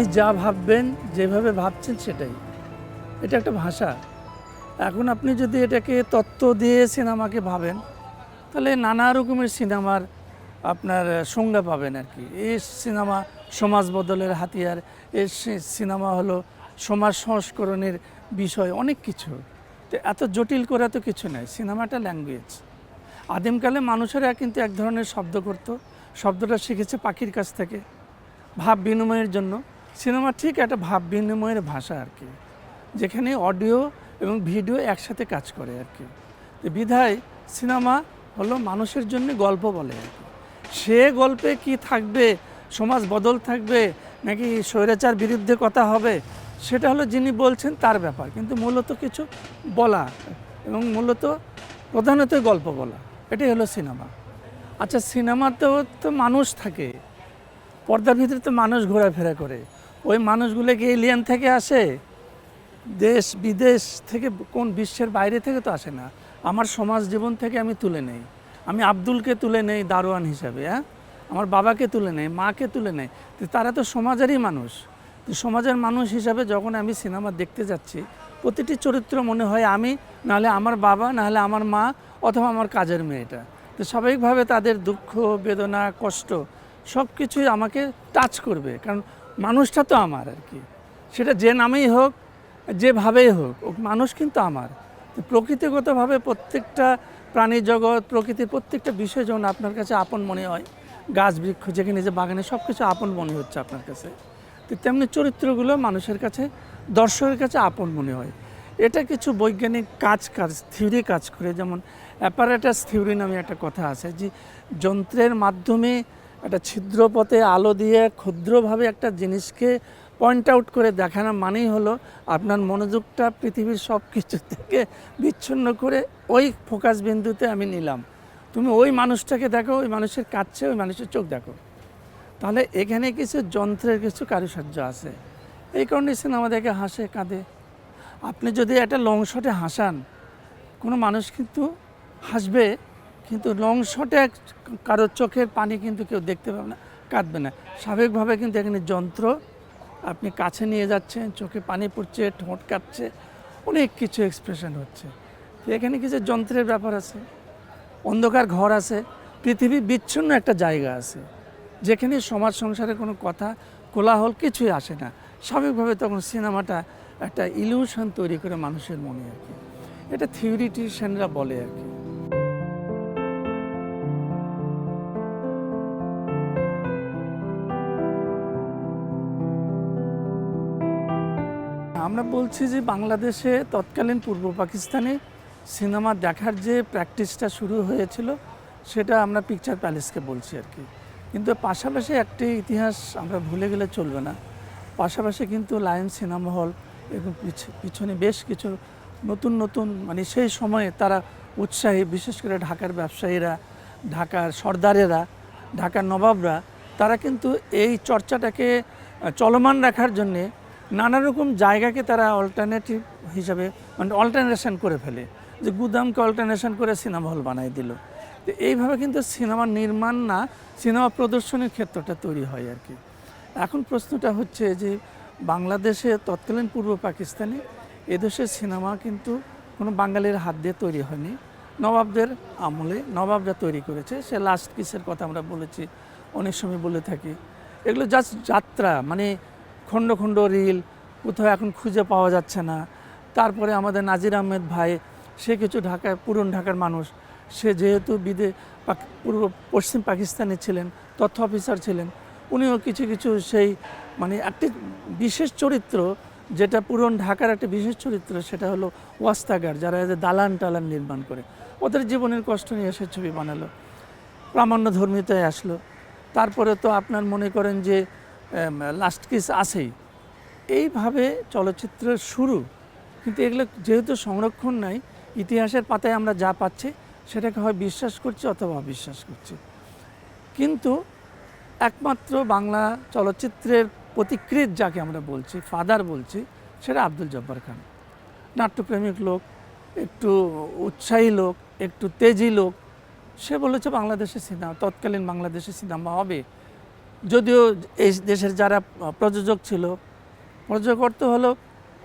আপনি যা ভাববেন, যেভাবে ভাবছেন সেটাই। এটা একটা ভাষা। এখন আপনি যদি এটাকে তত্ত্ব দিয়ে সিনেমাকে ভাবেন, তাহলে নানা রকমের সিনেমার আপনার সংজ্ঞা পাবেন আর কি। এই সিনেমা সমাজ বদলের হাতিয়ার, এই সিনেমা হলো সমাজ সংস্করণের বিষয়, অনেক কিছু। তো এত জটিল করে তো কিছু নাই, সিনেমাটা ল্যাঙ্গুয়েজ। আদিমকালে মানুষেরা কিন্তু এক ধরনের শব্দ করত, শব্দটা শিখেছে পাখির কাছ থেকে ভাব বিনিময়ের জন্য। সিনেমা ঠিক একটা ভাব বিনিময়ের ভাষা আর কি, যেখানে অডিও এবং ভিডিও একসাথে কাজ করে আর কি। তো বিধায় সিনেমা হলো মানুষের জন্য গল্প বলে আর কি। সে গল্পে কি থাকবে, সমাজ বদল থাকবে নাকি স্বৈরাচার বিরুদ্ধে কথা হবে, সেটা হলো যিনি বলছেন তার ব্যাপার, কিন্তু মূলত কিছু বলা এবং মূলত প্রধানত গল্প বলা, এটাই হলো সিনেমা। আচ্ছা, সিনেমাতেও তো মানুষ থাকে, পর্দার ভিতরে তো মানুষ ঘোরাফেরা করে। ওই মানুষগুলো কি এলিয়েন থেকে আসে, দেশ বিদেশ থেকে, কোন বিশ্বের বাইরে থেকে তো আসে না। আমার সমাজ জীবন থেকে আমি তুলে নেই। আমি আব্দুলকে তুলে নেই দারোয়ান হিসাবে, হ্যাঁ, আমার বাবাকে তুলে নেই, মাকে তুলে নেই, তো তারা তো সমাজেরই মানুষ। তো সমাজের মানুষ হিসাবে যখন আমি সিনেমা দেখতে যাচ্ছি, প্রতিটি চরিত্র মনে হয় আমি, নাহলে আমার বাবা, নাহলে আমার মা, অথবা আমার কাজের মেয়েটা। তো স্বাভাবিকভাবে তাদের দুঃখ, বেদনা, কষ্ট সব কিছুই আমাকে টাচ করবে, কারণ মানুষটা তো আমার আর কি। সেটা যে নামেই হোক, যেভাবেই হোক, ও মানুষ কিন্তু আমার। তো প্রকৃতিগতভাবে প্রত্যেকটা প্রাণী জগৎ, প্রকৃতির প্রত্যেকটা বিষয় যখন আপনার কাছে আপন মনে হয়, গাছ বৃক্ষ যেখানে যে বাগানে সব কিছু আপন মনে হচ্ছে আপনার কাছে, তো তেমনি চরিত্রগুলো মানুষের কাছে, দর্শকের কাছে আপন মনে হয়। এটা কিছু বৈজ্ঞানিক থিওরি কাজ করে, যেমন অ্যাপারেটাস থিওরি নামে একটা কথা আছে, যে যন্ত্রের মাধ্যমে একটা ছিদ্রপথে আলো দিয়ে ক্ষুদ্রভাবে একটা জিনিসকে পয়েন্ট আউট করে দেখানো মানেই হলো আপনার মনোযোগটা পৃথিবীর সব কিছু থেকে বিচ্ছিন্ন করে ওই ফোকাস বিন্দুতে আমি নিলাম। তুমি ওই মানুষটাকে দেখো, ওই মানুষের কাছে ওই মানুষের চোখ দেখো। তাহলে এখানে কিছু যন্ত্রের কিছু কারুসার্য আছে, এই কারণে সিনেমা দেখে হাসে কাঁদে। আপনি যদি একটা লং শটে হাসান, কোনো মানুষ কিন্তু হাসবে, কিন্তু লং শটে কারোর চোখের পানি কিন্তু কেউ দেখতে পাবে না, কাঁদবে না। স্বাভাবিকভাবে কিন্তু এখানে যন্ত্র, আপনি কাছে নিয়ে যাচ্ছেন, চোখে পানি পড়ছে, ঠোঁট কাঁপছে, অনেক কিছু এক্সপ্রেশন হচ্ছে। তো এখানে কিছু যন্ত্রের ব্যাপার আছে, অন্ধকার ঘর আছে, পৃথিবী বিচ্ছিন্ন একটা জায়গা আছে, যেখানে সমাজ সংসারে কোনো কথা, কোলাহল কিছুই আসে না। স্বাভাবিকভাবে তখন সিনেমাটা একটা ইলিউশন তৈরি করে মানুষের মনে আর কি। এটা থিওরিটিশিয়ানরা বলে আর কি। আমরা বলছি যে বাংলাদেশে তৎকালীন পূর্ব পাকিস্তানে সিনেমা দেখার যে প্র্যাকটিসটা শুরু হয়েছিল, সেটা আমরা পিকচার প্যালেসকে বলছি আর কি। কিন্তু পাশাপাশি একটি ইতিহাস আমরা ভুলে গেলে চলবে না। পাশাপাশি কিন্তু লায়ন সিনেমা হল এবং পিছনে বেশ কিছু নতুন নতুন, মানে সেই সময়ে তারা উৎসাহী, বিশেষ করে ঢাকার ব্যবসায়ীরা, ঢাকার সর্দারেরা, ঢাকার নবাবরা, তারা কিন্তু এই চর্চাটাকে চলমান রাখার জন্যে নানা রকম জায়গাকে তারা অল্টারনেটিভ হিসাবে, মানে অল্টারনেশন করে ফেলে, যে গুদামকে অল্টারনেশন করে সিনেমা হল বানাই দিল। তো এইভাবে কিন্তু সিনেমা নির্মাণ না, সিনেমা প্রদর্শনের ক্ষেত্রটা তৈরি হয় আর কি। এখন প্রশ্নটা হচ্ছে যে বাংলাদেশে তৎকালীন পূর্ব পাকিস্তানে এদেশের সিনেমা কিন্তু কোনো বাঙালির হাত দিয়ে তৈরি হয়নি, নবাবদের আমলে নবাবরা তৈরি করেছে। সে লাস্ট কিসের কথা আমরা বলেছি, অনেক সময় বলে থাকি। এগুলো জাস্ট যাত্রা, মানে খণ্ড খণ্ড রিল, কোথাও এখন খুঁজে পাওয়া যাচ্ছে না। তারপরে আমাদের নাজির আহমেদ ভাই, সে কিছু ঢাকায়, পুরন ঢাকার মানুষ, সে যেহেতু পূর্ব পশ্চিম পাকিস্তানে ছিলেন, তথ্য অফিসার ছিলেন, উনিও কিছু কিছু সেই, মানে একটি বিশেষ চরিত্র, যেটা পুরন ঢাকার একটা বিশেষ চরিত্র, সেটা হলো ওয়াস্তাগার, যারা দালান টালান নির্মাণ করে, ওদের জীবনের কষ্ট নিয়ে সে ছবি বানালো, প্রামাণ্য ধর্মীতায় আসলো। তারপরে তো আপনার মনে করেন যে লাস্ট কিস আছেই। এইভাবে চলচ্চিত্রের শুরু। কিন্তু এগুলো যেহেতু সংরক্ষণ নাই, ইতিহাসের পাতায় আমরা যা পাচ্ছি সেটাকে হয় বিশ্বাস করছি অথবা অবিশ্বাস করছি। কিন্তু একমাত্র বাংলা চলচ্চিত্রের পথিকৃৎ যাকে আমরা বলছি, ফাদার বলছি, সেটা আব্দুল জব্বার খান। নাট্যপ্রেমিক লোক, একটু উৎসাহী লোক, একটু তেজি লোক। সে বলেছে বাংলাদেশে সিনেমা, তৎকালীন বাংলাদেশে সিনেমা হবে, যদিও এই দেশের যারা প্রযোজক ছিল, প্রযোজক অর্থ হলো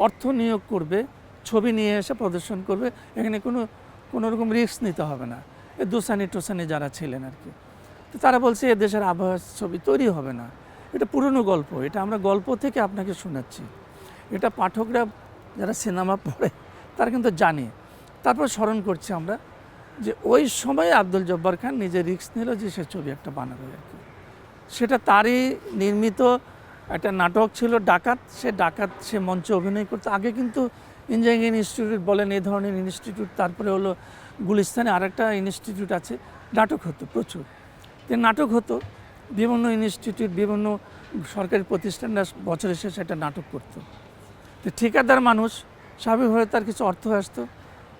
অর্থ নিয়োগ করবে, ছবি নিয়ে এসে প্রদর্শন করবে, এখানে কোনো রকম রিস্ক নিতে হবে না। এই দুসানি টুসানি যারা ছিলেন আর কি, তো তারা বলছে এ দেশের আবহাওয়ার ছবি তৈরি হবে না, এটা পুরনো গল্প, এটা আমরা গল্প থেকে আপনাকে শোনাচ্ছি। এটা পাঠকরা যারা সিনেমা পড়ে তারা কিন্তু জানে। তারপর স্মরণ করছি আমরা যে ওই সময় আব্দুল জব্বার খান নিজে রিস্ক নিল যে সে ছবি একটা বানাবে আর কি। সেটা তারই নির্মিত একটা নাটক ছিল ডাকাত। সে মঞ্চে অভিনয় করতো। আগে কিন্তু ইঞ্জিনিয়ারিং ইনস্টিটিউট বলেন, এই ধরনের ইনস্টিটিউট, তারপরে হলো গুলিস্তানে আরেকটা ইনস্টিটিউট আছে, নাটক হতো প্রচুর। তো নাটক হতো, বিভিন্ন ইনস্টিটিউট, বিভিন্ন সরকারি প্রতিষ্ঠানরা বছরের শেষে একটা নাটক করতো। তো ঠিকাদার মানুষ, স্বাভাবিকভাবে তার কিছু অর্থ আসতো,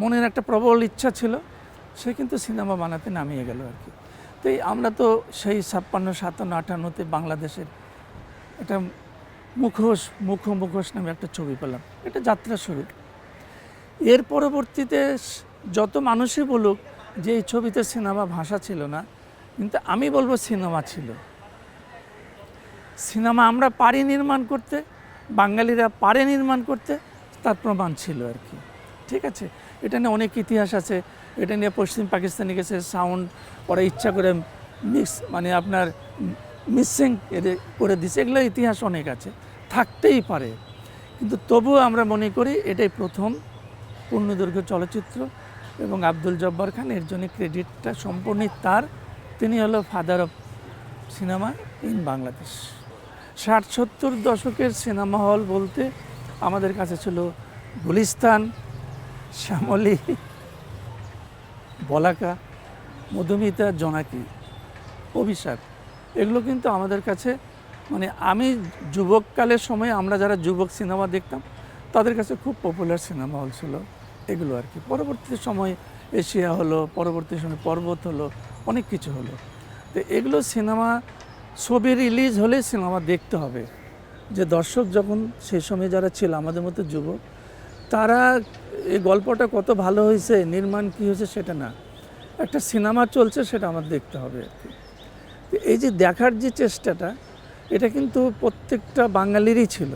মনের একটা প্রবল ইচ্ছা ছিল, সে কিন্তু সিনেমা বানাতে নামিয়ে গেল আর কি। তো আমরা তো সেই 56, 57, 58-তে বাংলাদেশের একটা মুখোশ নামে একটা ছবি পেলাম, এটা যাত্রা শুরু। এর পরবর্তীতে যত মানুষই বলুক যে এই ছবিতে সিনেমা ভাষা ছিল না, কিন্তু আমি বলবো সিনেমা ছিল। সিনেমা আমরা পারি নির্মাণ করতে, বাঙালিরা পারে নির্মাণ করতে, তার প্রমাণ ছিল আর কি। ঠিক আছে, এটা নিয়ে অনেক ইতিহাস আছে। এটা নিয়ে পশ্চিম পাকিস্তানে গেছে, সাউন্ড ওরা ইচ্ছা করে মানে আপনার মিসিং করে দিছে, এগুলো ইতিহাস অনেক আছে, থাকতেই পারে। কিন্তু তবুও আমরা মনে করি এটাই প্রথম পূর্ণদৈর্ঘ্য চলচ্চিত্র, এবং আব্দুল জব্বার খান এর জন্য ক্রেডিটটা সম্পূর্ণ তার। তিনি হলো father of cinema in Bangladesh. 60-70 দশকের সিনেমা হল বলতে আমাদের কাছে ছিল গুলিস্তান, শ্যামলী, বলাকা, মধুমিতা, জোনাকি, অভিশাপ, এগুলো কিন্তু আমাদের কাছে, মানে আমি যুবককালের সময় আমরা যারা যুবক সিনেমা দেখতাম তাদের কাছে খুব পপুলার সিনেমা হল ছিল এগুলো আর কি। পরবর্তী সময় এশিয়া হলো, পরবর্তী সময় পর্বত হলো, অনেক কিছু হলো। তো এগুলো সিনেমা, ছবি রিলিজ হলে সিনেমা দেখতে হবে। যে দর্শক যখন সেই সময় যারা ছিল আমাদের মতো যুবক, তারা এই গল্পটা কত ভালো হয়েছে, নির্মাণ কী হয়েছে সেটা না, একটা সিনেমা চলছে সেটা আমার দেখতে হবে আর কি। এই যে দেখার যে চেষ্টাটা, এটা কিন্তু প্রত্যেকটা বাঙালিরই ছিল।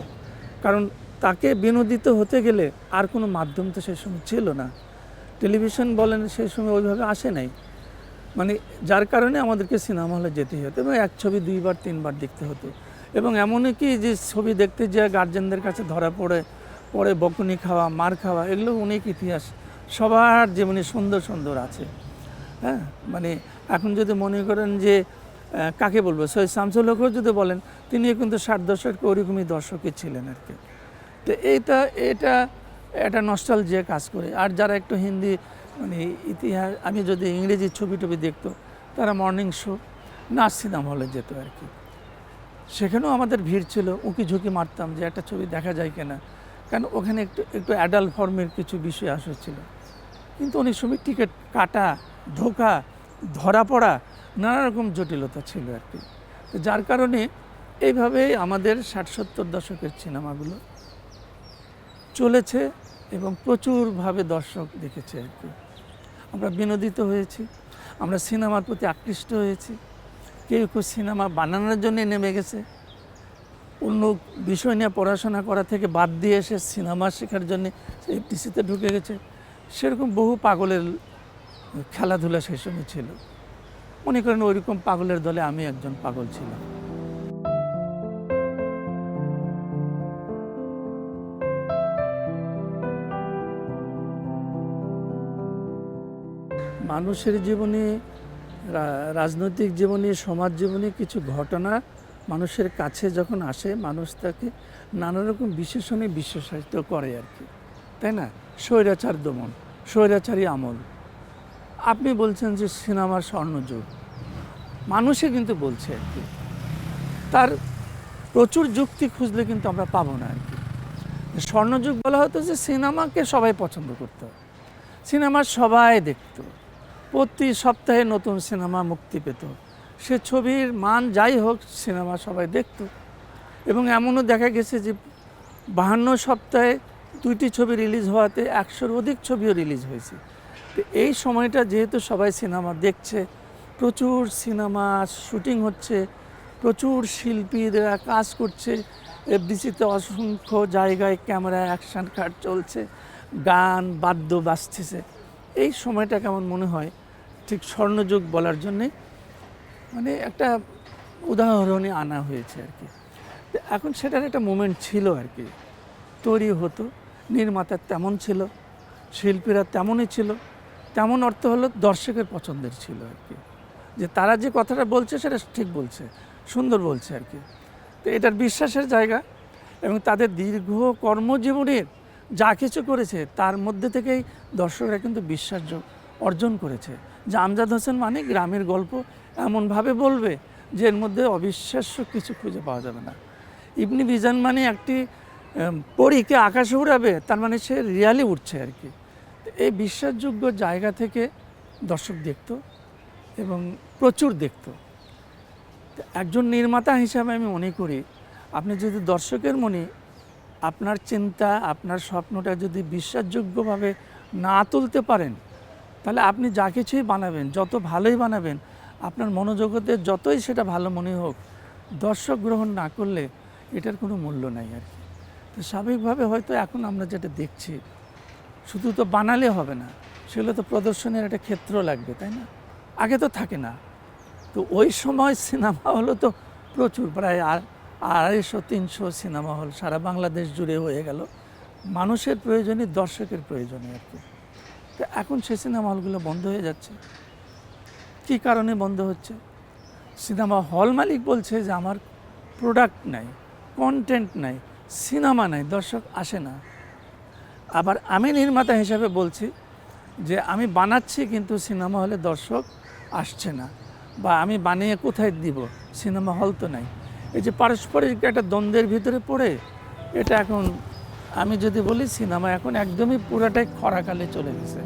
কারণ তাকে বিনোদিত হতে গেলে আর কোনো মাধ্যম তো সেই সময় ছিল না, টেলিভিশন বলেন সেই সময় ওইভাবে আসে নাই, মানে যার কারণে আমাদেরকে সিনেমা হলে যেতেই হতো, এবং এক ছবি 2বার 3বার দেখতে হতো। এবং এমনই কি যে ছবি দেখতে যায় গার্জেনদের কাছে ধরা পরে বকুনি খাওয়া, মার খাওয়া, এগুলো অনেক ইতিহাস সবার যেমনি সুন্দর সুন্দর আছে। হ্যাঁ, মানে এখন যদি মনে করেন যে কাকে বলবো, সৈয়দ শামসুল হকও যদি বলেন, তিনিও কিন্তু 60 দশকে ওরকমই দর্শকই ছিলেন আর কি। তো এটা নস্টালজিয়া কাজ করে। আর যারা একটু হিন্দি, মানে ইতিহাস, আমি যদি ইংরেজি ছবি দেখতো, তারা মর্নিং শো, নাচ সিনেমা হলে যেত আর কি। সেখানেও আমাদের ভিড় ছিল, উঁকি ঝুঁকি মারতাম যে একটা ছবি দেখা যায় কিনা, কারণ ওখানে একটু অ্যাডাল্ট ফর্মের কিছু বিষয় আসছিল। কিন্তু অনেক সময় টিকিট কাটা, ধোকা, ধরা পড়া, নানা রকম জটিলতা ছিল আর কি। তো যার কারণে এইভাবেই আমাদের 60-70 দশকের সিনেমাগুলো চলেছে এবং প্রচুরভাবে দর্শক দেখেছে আর কি। আমরা বিনোদিত হয়েছি, আমরা সিনেমার প্রতি আকৃষ্ট হয়েছি। কেউ সিনেমা বানানোর জন্য নেমে গেছে, অন্য বিষয় নিয়ে পড়াশোনা করা থেকে বাদ দিয়ে এসে সিনেমা শেখার জন্য এফটিসিতে ঢুকে গেছে। সেরকম বহু পাগলের খেলাধুলা সেই সময় ছিল। মনে করেন ওইরকম পাগলের দলে আমি একজন পাগল ছিলাম। মানুষের জীবনে, রাজনৈতিক জীবনে, সমাজ জীবনে কিছু ঘটনা মানুষের কাছে যখন আসে, মানুষ তাকে নানা রকম বিশেষণে বিশেষায়িত করে আর কি, তাই না? স্বৈরাচার দমন, স্বৈরাচারী আমল, আপনি বলছেন যে সিনেমার স্বর্ণযুগ, মানুষে কিন্তু বলছে আর কি। তার প্রচুর যুক্তি খুঁজলে কিন্তু আমরা পাবো না আর কি। স্বর্ণযুগ বলা হতো যে সিনেমাকে সবাই পছন্দ করতো, সিনেমা সবাই দেখতো, প্রতি সপ্তাহে নতুন সিনেমা মুক্তি পেত, সে ছবির মান যাই হোক সিনেমা সবাই দেখতো। এবং এমনও দেখা গেছে যে 52 সপ্তাহে 2টি ছবি রিলিজ হওয়াতে 100-র অধিক ছবিও রিলিজ হয়েছে। তো এই সময়টা যেহেতু সবাই সিনেমা দেখছে, প্রচুর সিনেমা শুটিং হচ্ছে, প্রচুর শিল্পীরা কাজ করছে, এফডিসিতে অসংখ্য জায়গায় ক্যামেরা অ্যাকশন কাট চলছে, গান বাদ্য বাজতেছে। এই সময়টা কেমন মনে হয় ঠিক স্বর্ণযুগ বলার জন্যে মানে একটা উদাহরণে আনা হয়েছে আর কি। এখন সেটার একটা মোমেন্ট ছিল আর কি, তৈরি হতো, নির্মাতা তেমন ছিল, শিল্পীরা তেমনই ছিল, তেমন অর্থ হলো দর্শকের পছন্দের ছিল আর কি, যে তারা যে কথাটা বলছে সেটা ঠিক বলছে, সুন্দর বলছে আর কি। তো এটার বিশ্বাসের জায়গা এবং তাদের দীর্ঘ কর্মজীবনের যা কিছু করেছে তার মধ্যে থেকেই দর্শকরা কিন্তু বিশ্বাস অর্জন করেছে যে আমজাদ হোসেন মানে গ্রামের গল্প এমনভাবে বলবে যে এর মধ্যে অবিশ্বাস্য কিছু খুঁজে পাওয়া যাবে না। ইবনে বিজান মানে একটি পরীকে আকাশে উড়াবে, তার মানে সে রিয়ালি উঠছে আর কি। এই বিশ্বাসযোগ্য জায়গা থেকে দর্শক দেখতো এবং প্রচুর দেখতো। একজন নির্মাতা হিসাবে আমি মনে করি আপনি যদি দর্শকের মনে আপনার চিন্তা আপনার স্বপ্নটা যদি বিশ্বাসযোগ্যভাবে না তুলতে পারেন, তাহলে আপনি যা কিছুই বানাবেন, যত ভালোই বানাবেন, আপনার মনোজগতে যতই সেটা ভালো মনে হোক, দর্শক গ্রহণ না করলে এটার কোনো মূল্য নাই আর কি। তো স্বাভাবিকভাবে হয়তো এখন আমরা যেটা দেখছি, শুধু তো বানালে হবে না, সেগুলো তো প্রদর্শনের একটা ক্ষেত্র লাগবে, তাই না? আগে তো থাকে না। তো ওই সময় সিনেমা হলও তো প্রচুর, প্রায় 250-300 সিনেমা হল সারা বাংলাদেশ জুড়ে হয়ে গেল মানুষের প্রয়োজনে, দর্শকের প্রয়োজনে আর কি। তো এখন সেই সিনেমা হলগুলো বন্ধ হয়ে যাচ্ছে। কী কারণে বন্ধ হচ্ছে? সিনেমা হল মালিক বলছে যে আমার প্রোডাক্ট নাই, কন্টেন্ট নাই, সিনেমা নাই, দর্শক আসে না। আবার আমি নির্মাতা হিসাবে বলছি যে আমি বানাচ্ছি কিন্তু সিনেমা হলে দর্শক আসছে না, বা আমি বানিয়ে কোথায় দিব, সিনেমা হল তো নাই। এই যে পারস্পরিক একটা দ্বন্দ্বের ভিতরে পড়ে এটা এখন আমি যদি বলি সিনেমা এখন একদমই পুরাটাই খরাকালে চলে গেছে।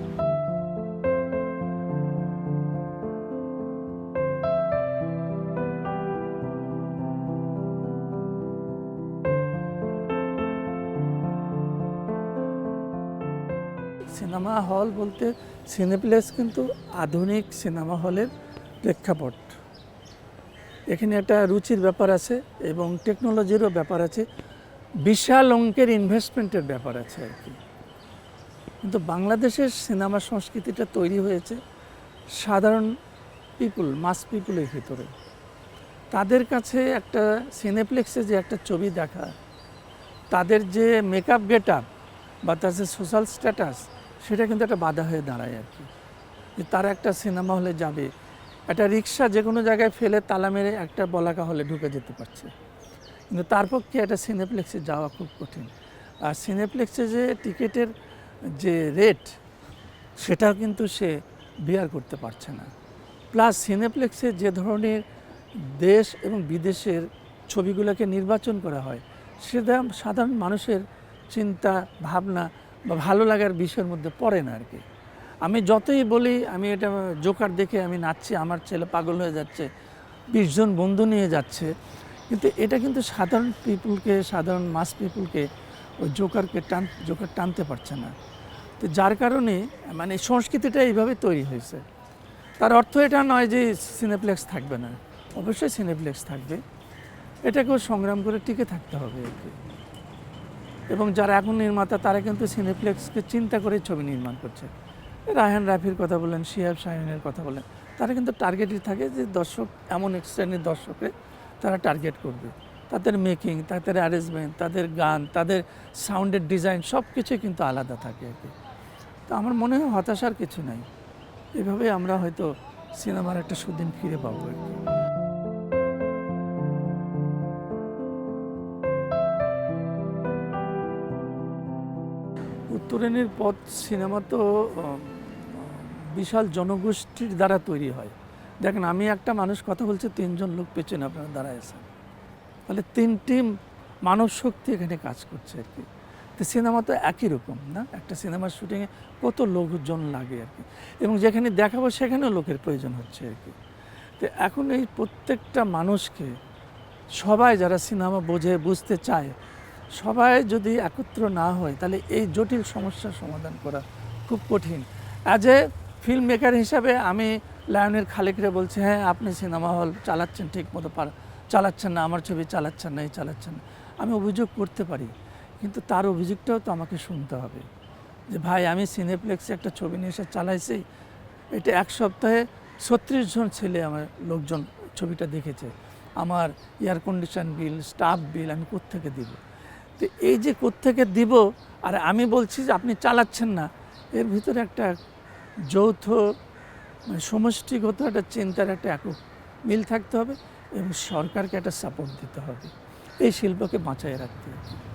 সিনেমা হল বলতে সিনেপ্লেক্স কিন্তু আধুনিক সিনেমা হলের প্রেক্ষাপট। এখানে একটা রুচির ব্যাপার আছে এবং টেকনোলজিরও ব্যাপার আছে, বিশাল অঙ্কের ইনভেস্টমেন্টের ব্যাপার আছে আর কি। কিন্তু বাংলাদেশের সিনেমা সংস্কৃতিটা তৈরি হয়েছে সাধারণ পিপুল, মাস পিপুলের ভিতরে। তাদের কাছে একটা সিনেপ্লেক্সে যে একটা ছবি দেখা, তাদের যে মেকআপ গেট আপ বা তাদের সোশ্যাল স্ট্যাটাস, সেটা কিন্তু একটা বাধা হয়ে দাঁড়ায় আর কি। যে তারা একটা সিনেমা হলে যাবে, একটা রিক্সা যে কোনো জায়গায় ফেলে তালা মেরে একটা বলাকা হলে ঢুকে যেতে পারছে, কিন্তু তার পক্ষে একটা সিনেপ্লেক্সে যাওয়া খুব কঠিন। আর সিনেপ্লেক্সে যে টিকিটের যে রেট, সেটাও কিন্তু সে বিয়ার করতে পারছে না। প্লাস সিনেপ্লেক্সে যে ধরনের দেশ এবং বিদেশের ছবিগুলোকে নির্বাচন করা হয়, সেটা সাধারণ মানুষের চিন্তা ভাবনা বা ভালো লাগার বিষয়ের মধ্যে পড়ে না আর কি। আমি যতই বলি আমি এটা জোকার দেখে আমি নাচছি, আমার ছেলে পাগল হয়ে যাচ্ছে, 20 জন বন্ধু নিয়ে যাচ্ছে, কিন্তু এটা কিন্তু সাধারণ পিপুলকে, সাধারণ মাস পিপুলকে ওই জোকার টানতে পারছে না। তো যার কারণে মানে সংস্কৃতিটা এইভাবে তৈরি হয়েছে। তার অর্থ এটা নয় যে সিনেপ্লেক্স থাকবে না, অবশ্যই সিনেপ্লেক্স থাকবে, এটাকেও সংগ্রাম করে টিকে থাকতে হবে আর কি। এবং যারা এখন নির্মাতা তারা কিন্তু সিনেপ্লেক্সকে চিন্তা করে ছবি নির্মাণ করছে। রায়হান রাফির কথা বলেন, শিহাব শাহীনের কথা বলেন, তারা কিন্তু টার্গেটই থাকে যে দর্শক, এমন এক শ্রেণীর দর্শককে তারা টার্গেট করবে। তাদের মেকিং, তাদের অ্যারেঞ্জমেন্ট, তাদের গান, তাদের সাউন্ডের ডিজাইন সব কিছুই কিন্তু আলাদা থাকে আর কি। তো আমার মনে হয় হতাশার কিছু নাই, এভাবে আমরা হয়তো সিনেমার একটা সুদিন ফিরে পাবো আর কি। উত্তরণের পথ সিনেমা তো বিশাল জনগোষ্ঠীর দ্বারা তৈরি হয়। দেখেন আমি একটা মানুষ কথা বলছে, 3 জন লোক পেছনে আপনারা দাঁড়ায় আছেন, তাহলে 3টি মানব শক্তি এখানে কাজ করছে আর কি। তো সিনেমা তো একই রকম না, একটা সিনেমার শুটিংয়ে কত লোকজন লাগে আর কি, এবং যেখানে দেখাবো সেখানেও লোকের প্রয়োজন হচ্ছে আর কি। তো এখন এই প্রত্যেকটা মানুষকে, সবাই যারা সিনেমা বোঝে, বুঝতে চায়, সবাই যদি একত্র না হয় তাহলে এই জটিল সমস্যার সমাধান করা খুব কঠিন। অ্যাজ এ ফিল্ম মেকার হিসাবে আমি লায়নের খালেকরে বলছি, হ্যাঁ আপনি সিনেমা হল চালাচ্ছেন, ঠিক মতো চালাচ্ছেন না, আমার ছবি চালাচ্ছেন না, এই চালাচ্ছেন না। আমি অভিযোগ করতে পারি, কিন্তু তার অভিযোগটাও তো আমাকে শুনতে হবে যে ভাই আমি সিনেপ্লেক্সে একটা ছবি নিয়ে এসে চালাইছি, এটা এক সপ্তাহে 36 জন ছেলে আমার লোকজন ছবিটা দেখেছে, আমার এয়ার কন্ডিশন বিল, স্টাফ বিল আমি কোত্থেকে দিব? তো এই যে কোত্থেকে দিব, আর আমি বলছি যে আপনি চালাচ্ছেন না, এর ভিতরে একটা যৌথ মানে সমষ্টিগত একটা চিন্তার একটা একক মিল থাকতে হবে এবং সরকারকে একটা সাপোর্ট দিতে হবে এই শিল্পকে বাঁচায় রাখতে হবে।